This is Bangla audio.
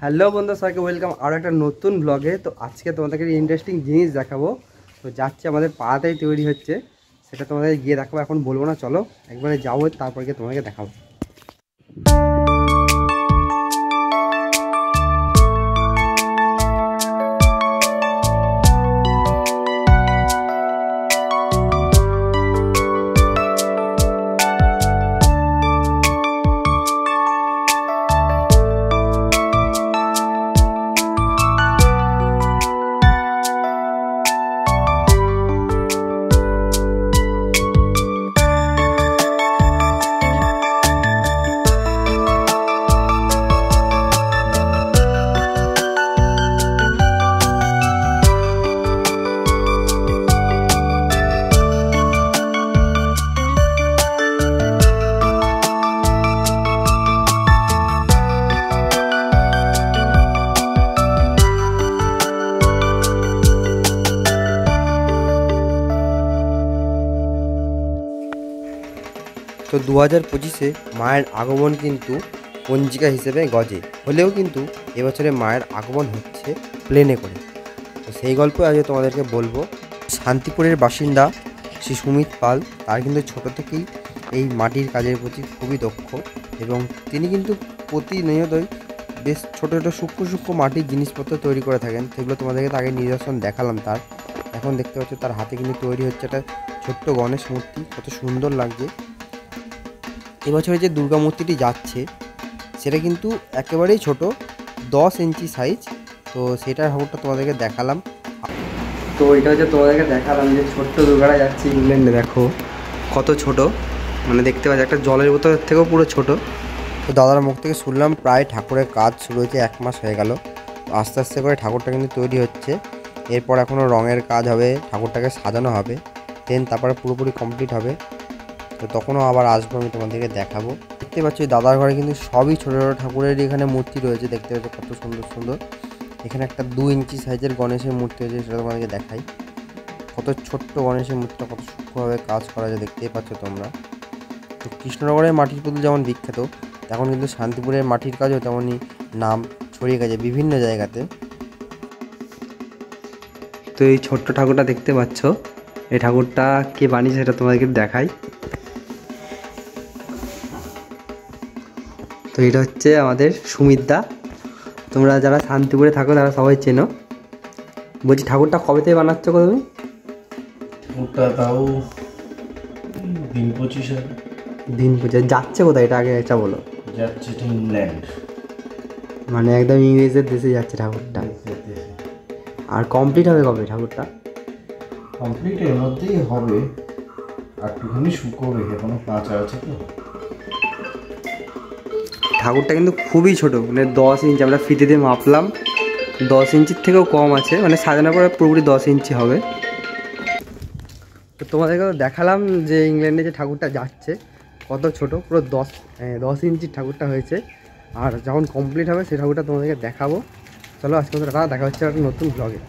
হ্যালো বন্ধু, সবাইকে ওয়েলকাম আরও একটা নতুন ব্লগে। তো আজকে তোমাদেরকে ইন্টারেস্টিং জিনিস দেখাবো। তো যাচ্ছে আমাদের পাড়াতেই তৈরি হচ্ছে, সেটা তোমাদের গিয়ে দেখাবো। এখন বলবো না, চলো একবারে যাবো, তারপর গিয়ে তোমাদেরকে দেখাবো। তো 2025-এ মায়ের আগমন কিন্তু পঞ্জিকা হিসেবে গজে হলেও কিন্তু এবছরে মায়ের আগমন হচ্ছে প্লেনে করে। তো সেই গল্প আজ তোমাদেরকে বলবো। শান্তিপুরের বাসিন্দা শ্রী সুমিত পাল, তার কিন্তু ছোট থেকেই এই মাটির কাজের প্রতি খুবই দক্ষ এবং তিনি কিন্তু প্রতিনিয়তই বেশ ছোটো ছোটো সূক্ষ্ম সূক্ষ্ম মাটির জিনিসপত্র তৈরি করে থাকেন। সেগুলো তোমাদেরকে আগে নিদর্শন দেখালাম তার। এখন দেখতে পাচ্ছ তার হাতে কিন্তু তৈরি হচ্ছে একটা ছোট্ট গণেশ মূর্তি, কত সুন্দর লাগছে। এবছরে যে দুর্গা মূর্তিটি যাচ্ছে সেটা কিন্তু একেবারেই ছোট, 10 ইঞ্চি সাইজ। তো সেটার ঠাকুরটা তোমাদেরকে দেখালাম। তো এটা হচ্ছে তোমাদেরকে দেখালাম যে ছোট্ট দুর্গাটা যাচ্ছে ইংল্যান্ডে। দেখো কত ছোট, মানে দেখতে পাচ্ছি একটা জলের বোতলের থেকেও পুরো ছোট। তো দাদার মুখ থেকে শুনলাম প্রায় ঠাকুরের কাজ শুরু হয়েছে 1 মাস হয়ে গেল। আস্তে আস্তে করে ঠাকুরটা কিন্তু তৈরি হচ্ছে। এরপর এখনও রঙের কাজ হবে, ঠাকুরটাকে সাজানো হবে, দেন তারপরে পুরোপুরি কমপ্লিট হবে। তো তখনও আবার আসবো, আমি তোমাদেরকে দেখাবো। দেখতে পাচ্ছি দাদার ঘরে কিন্তু সবই ছোটো ছোটো ঠাকুরের এখানে মূর্তি রয়েছে। দেখতে পাচ্ছি কত সুন্দর সুন্দর। এখানে একটা 2 ইঞ্চি সাইজের গণেশের মূর্তি রয়েছে, সেটা তোমাদেরকে দেখাই। কত ছোট্ট গণেশের মূর্তিটা কত সূক্ষ্মভাবে কাজ করা যায়, দেখতেই পাচ্ছ তোমরা। তো কৃষ্ণনগরের মাটির পুতুল যেমন বিখ্যাত, এখন কিন্তু শান্তিপুরের মাটির কাজও তেমনই নাম ছড়িয়ে গেছে বিভিন্ন জায়গাতে। তো এই ছোট্ট ঠাকুরটা দেখতে পাচ্ছ, এই ঠাকুরটা কে বানিয়েছে সেটা তোমাদেরকে দেখাই। তো এটা হচ্ছে আমাদের সুমিতদা। তোমরা যারা শান্তিপুরে থাকো তারা সবাই চেনো। বলছি ঠাকুরটা কবে থেকে বানাচ্ছ গো তুমি? ঠাকুরটা তাও দিন 25 হবে। দিন 25 যাচ্ছে কোথায় এটা আগে এটা বলো। যাচ্ছে ইংল্যান্ড, মানে একদম ইংরেজদের দেশে যাচ্ছে ঠাকুরটা। আর কমপ্লিট হবে কবে ঠাকুরটা? কমপ্লিট এর মধ্যেই হবে, আর একটুখানি শুকোবে, এখনো কাঁচা আছে। তো ঠাকুরটা কিন্তু খুবই ছোট, মানে 10 ইঞ্চি আমরা ফিতে দিয়ে মাপলাম, 10 ইঞ্চির থেকেও কম আছে, মানে সাজানোর পরে পুরোপুরি 10 ইঞ্চি হবে। তো তোমাদেরকে দেখালাম যে ইংল্যান্ডে যে ঠাকুরটা যাচ্ছে কত ছোট, পুরো 10 ইঞ্চির ঠাকুরটা হয়েছে। আর যখন কমপ্লিট হবে সেই ঠাকুরটা তোমাদেরকে দেখাবো। চলো আজকে দেখা হচ্ছে একটা নতুন ব্লগে।